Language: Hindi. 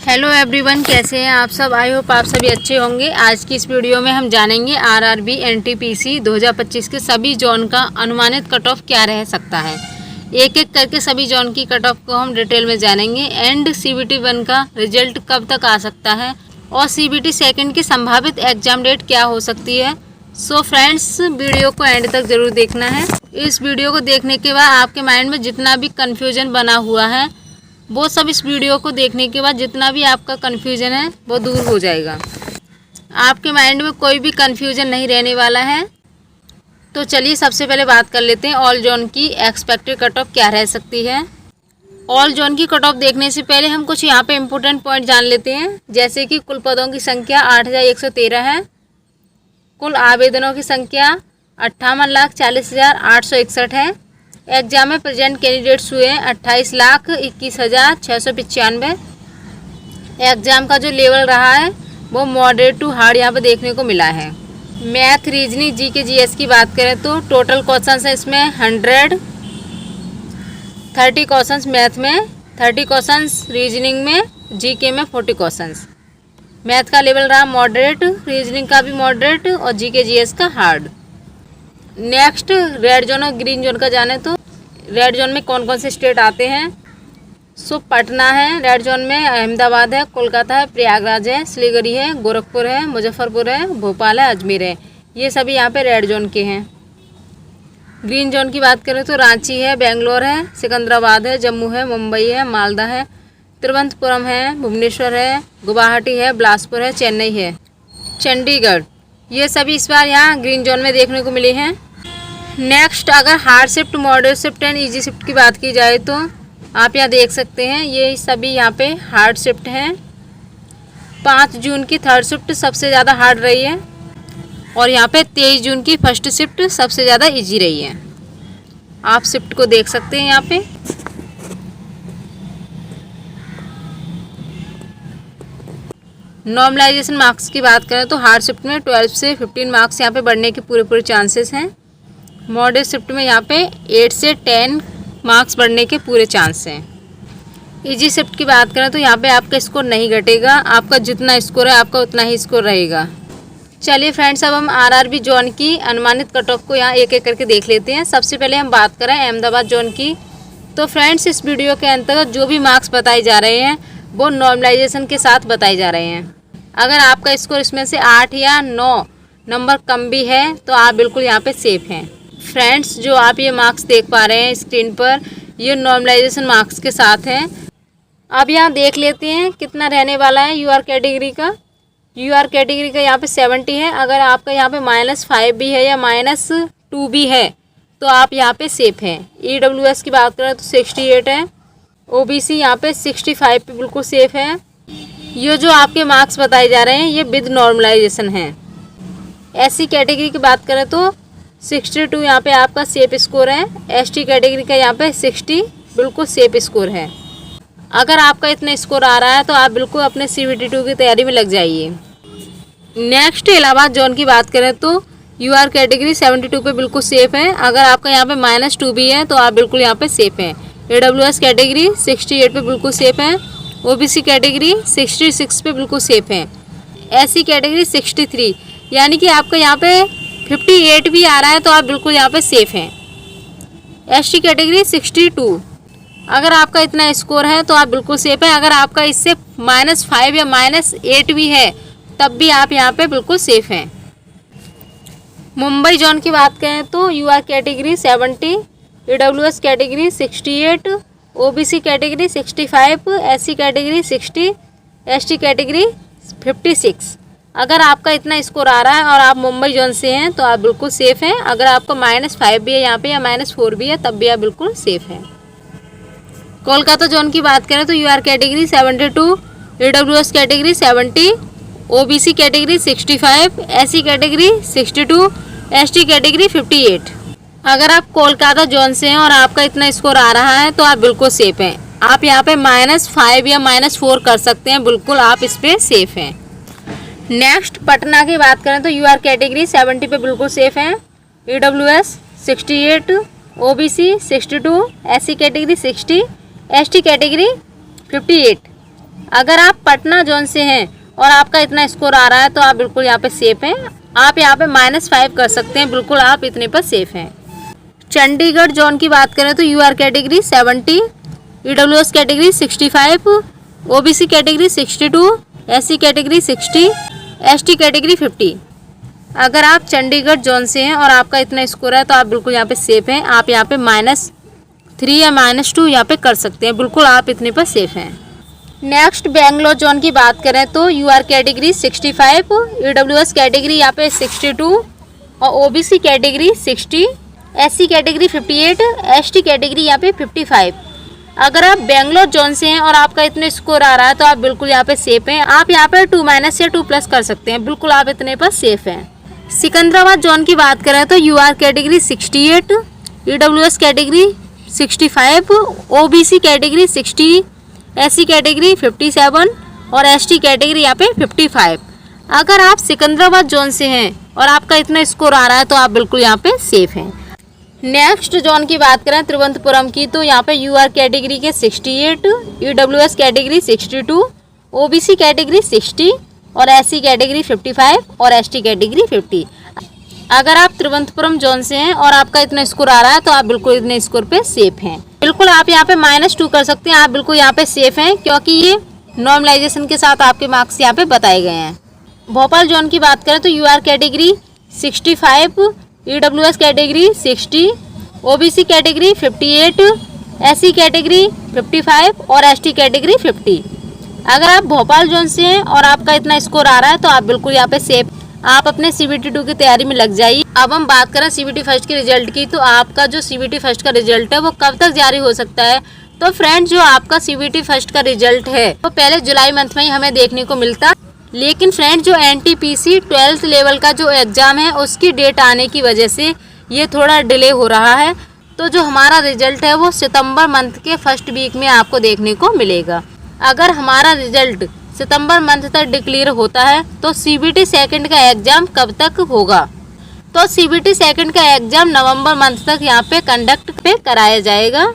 हेलो एवरीवन, कैसे हैं आप सब। आई होप आप सभी अच्छे होंगे। आज की इस वीडियो में हम जानेंगे आरआरबी एनटीपीसी 2025 के सभी जोन का अनुमानित कट ऑफ क्या रह सकता है। एक एक करके सभी जोन की कट ऑफ को हम डिटेल में जानेंगे। एंड सीबीटी 1 का रिजल्ट कब तक आ सकता है और सीबीटी 2 की संभावित एग्जाम डेट क्या हो सकती है। सो फ्रेंड्स, वीडियो को एंड तक ज़रूर देखना है। इस वीडियो को देखने के बाद आपके माइंड में जितना भी कन्फ्यूजन बना हुआ है वो सब इस वीडियो को देखने के बाद जितना भी आपका कन्फ्यूजन है वो दूर हो जाएगा। आपके माइंड में कोई भी कन्फ्यूजन नहीं रहने वाला है। तो चलिए सबसे पहले बात कर लेते हैं ऑल जोन की एक्सपेक्टेड कट ऑफ क्या रह सकती है। ऑल जोन की कट ऑफ देखने से पहले हम कुछ यहाँ पे इम्पोर्टेंट पॉइंट जान लेते हैं, जैसे कि कुल पदों की संख्या 8113 है, कुल आवेदनों की संख्या 58,40,861 है। एग्जाम में प्रेजेंट कैंडिडेट्स हुए हैं 28,21,695। एग्ज़ाम का जो लेवल रहा है वो मॉडरेट टू हार्ड यहाँ पे देखने को मिला है। मैथ, रीजनिंग, जीके, जीएस की बात करें तो टोटल क्वेश्चंस है इसमें 100, 30 क्वेश्चंस मैथ में, 30 क्वेश्चंस रीजनिंग में, जीके में 40 क्वेश्चंस। मैथ का लेवल रहा मॉडरेट, रीजनिंग का भी मॉडरेट और जीके जीएस का हार्ड। नेक्स्ट रेड जोन और ग्रीन जोन का जाने तो रेड जोन में कौन कौन से स्टेट आते हैं। सो पटना है रेड जोन में, अहमदाबाद है, कोलकाता है, प्रयागराज है, सिलीगुड़ी है, गोरखपुर है, मुजफ्फरपुर है, भोपाल है, अजमेर है। ये सभी यहाँ पे रेड जोन के हैं। ग्रीन जोन की बात करें तो रांची है, बेंगलोर है, सिकंदराबाद है, जम्मू है, मुंबई है, मालदा है, तिरुवनंतपुरम है, भुवनेश्वर है, गुवाहाटी है, बिलासपुर है, चेन्नई है, चंडीगढ़। ये सभी इस बार यहाँ ग्रीन जोन में देखने को मिले हैं। नेक्स्ट अगर hard shift, moderate shift and easy shift की बात की जाए तो आप यहाँ देख सकते हैं ये सभी यहाँ पे हार्ड शिफ्ट हैं। 5 जून की थर्ड शिफ्ट सबसे ज़्यादा हार्ड रही है और यहाँ पे 23 जून की फर्स्ट शिफ्ट सबसे ज़्यादा इजी रही है। आप शिफ्ट को देख सकते हैं यहाँ पे। नॉर्मलाइजेशन मार्क्स की बात करें तो हार्ड शिफ्ट में 12 से 15 मार्क्स यहाँ पे बढ़ने के पूरे चांसेस हैं। मॉडरेट शिफ्ट में यहाँ पे 8 से 10 मार्क्स बढ़ने के पूरे चांस हैं। इजी शिफ्ट की बात करें तो यहाँ पे आपका स्कोर नहीं घटेगा, आपका जितना स्कोर है आपका उतना ही स्कोर रहेगा। चलिए फ्रेंड्स, अब हम आरआरबी जोन की अनुमानित कट ऑफ को यहाँ एक एक करके देख लेते हैं। सबसे पहले हम बात करें अहमदाबाद जोन की। तो फ्रेंड्स, इस वीडियो के अंतर्गत जो भी मार्क्स बताए जा रहे हैं वो नॉर्मलाइजेशन के साथ बताए जा रहे हैं। अगर आपका स्कोर इसमें से 8 या 9 नंबर कम भी है तो आप बिल्कुल यहाँ पे सेफ हैं। फ्रेंड्स, जो आप ये मार्क्स देख पा रहे हैं स्क्रीन पर, ये नॉर्मलाइजेशन मार्क्स के साथ हैं। अब यहाँ देख लेते हैं कितना रहने वाला है यूआर कैटेगरी का। यूआर कैटेगरी का यहाँ पे 70 है। अगर आपका यहाँ पे -5 भी है या -2 भी है तो आप यहाँ पे सेफ हैं। ईडब्ल्यूएस की बात करें तो 68 है। ओबीसी यहाँ पे 65 पे बिल्कुल सेफ है। ये जो आपके मार्क्स बताए जा रहे हैं ये विद नॉर्मलाइजेशन है। एससी कैटेगरी की बात करें तो 62 यहाँ पे आपका सेफ स्कोर है। एसटी कैटेगरी का यहाँ पे 60 बिल्कुल सेफ स्कोर है। अगर आपका इतना स्कोर आ रहा है तो आप बिल्कुल अपने CBT 2 की तैयारी में लग जाइए। नेक्स्ट इलाहाबाद जोन की बात करें तो यूआर कैटेगरी 72 पे बिल्कुल सेफ है। अगर आपका यहाँ पे -2 भी है तो आप बिल्कुल यहाँ पे सेफ हैं। AWS कैटेगरी 68 पे बिल्कुल सेफ है। ओबीसी कैटेगरी 66 पे बिल्कुल सेफ है। एससी कैटेगरी 63, यानी कि आपका यहाँ पे 58 भी आ रहा है तो आप बिल्कुल यहाँ पे सेफ हैं। एसटी कैटेगरी 62, अगर आपका इतना स्कोर है तो आप बिल्कुल सेफ हैं। अगर आपका इससे -5 या -8 भी है तब भी आप यहाँ पे बिल्कुल सेफ हैं। मुंबई जोन की बात करें तो UR category 70, AWS category 68, OBC category 65, SC category 60, ST category 56। अगर आपका इतना स्कोर आ रहा है और आप मुंबई जोन से हैं तो आप बिल्कुल सेफ हैं। अगर आपका -5 भी है यहाँ पे या -4 भी है तब भी आप बिल्कुल सेफ हैं। कोलकाता जोन की बात करें तो UR category 72, AWS category 70, OBC category 65, SC category 62, ST category 58। अगर आप कोलकाता जोन से हैं और आपका इतना स्कोर आ रहा है तो आप बिल्कुल सेफ हैं। आप यहाँ पे -5 या -4 कर सकते हैं, बिल्कुल आप इस पर सेफ हैं। नेक्स्ट पटना की बात करें तो यूआर कैटेगरी 70 पे बिल्कुल सेफ हैं। AWS 68, OBC 62, SC category 60, ST category 58। अगर आप पटना जोन से हैं और आपका इतना स्कोर आ रहा है तो आप बिल्कुल यहाँ पे सेफ हैं। आप यहाँ पे -5 कर सकते हैं, बिल्कुल आप इतने पर सेफ हैं। चंडीगढ़ जोन की बात करें तो UR category 70, EWS category 65, OBC category 62, SC category 60, ST category 50। अगर आप चंडीगढ़ जोन से हैं और आपका इतना स्कोर है तो आप बिल्कुल यहाँ पे सेफ हैं। आप यहाँ पे -3 या -2 यहाँ पे कर सकते हैं, बिल्कुल आप इतने पर सेफ हैं। नेक्स्ट बेंगलोर जोन की बात करें तो यूआर कैटेगरी 65, ईडब्ल्यूएस कैटेगरी यहाँ पे 62 और OBC category 60, SC category 58, ST category यहाँ पे 55। अगर आप बेंगलोर जोन से हैं और आपका इतना स्कोर आ रहा है तो आप बिल्कुल यहाँ पे सेफ हैं। आप यहाँ पे 2- या 2+ कर सकते हैं, बिल्कुल आप इतने पर सेफ हैं। सिकंदराबाद जोन की बात करें तो UR category 68, EWS category 65, OBC category 60, SC category 57 और एसटी कैटेगरी यहाँ पे 55। अगर आप सिकंदराबाद जोन से हैं और आपका इतना स्कोर आ रहा है तो आप बिल्कुल यहाँ पे सेफ हैं। नेक्स्ट जोन की बात करें तिरुवनंतपुरम की तो यहाँ पे यूआर कैटेगरी के 68, ईडब्ल्यूएस कैटेगरी 62, ओबीसी कैटेगरी 60 और एससी कैटेगरी 55 और एसटी कैटेगरी 50। अगर आप तिरुवनंतपुरम जोन से हैं और आपका इतना स्कोर आ रहा है तो आप बिल्कुल इतने स्कोर पे सेफ हैं। बिल्कुल आप यहाँ पे -2 कर सकते हैं, आप बिल्कुल यहाँ पे सेफ हैं क्योंकि ये नॉर्मलाइजेशन के साथ आपके मार्क्स यहाँ पे बताए गए हैं। भोपाल जोन की बात करें तो UR category 65, EWS category 60, OBC category 58, SC category 55 और एसटी कैटेगरी 50। अगर आप भोपाल जोन से हैं और आपका इतना स्कोर आ रहा है तो आप बिल्कुल यहाँ पे सेफ, आप अपने CBT 2 की तैयारी में लग जाइए। अब हम बात करें CBT फर्स्ट के रिजल्ट की तो आपका जो CBT फर्स्ट का रिजल्ट है वो कब तक जारी हो सकता है। तो फ्रेंड्स जो आपका CBT फर्स्ट का रिजल्ट है वो पहले जुलाई मंथ में ही हमें देखने को मिलता, लेकिन फ्रेंड्स जो NTPC 12th लेवल का जो एग्ज़ाम है उसकी डेट आने की वजह से ये थोड़ा डिले हो रहा है। तो जो हमारा रिजल्ट है वो सितंबर मंथ के फर्स्ट वीक में आपको देखने को मिलेगा। अगर हमारा रिजल्ट सितंबर मंथ तक डिक्लेयर होता है तो CBT सेकंड का एग्ज़ाम कब तक होगा। तो CBT सेकंड का एग्ज़ाम नवंबर मंथ तक यहाँ पे कंडक्ट कराया जाएगा।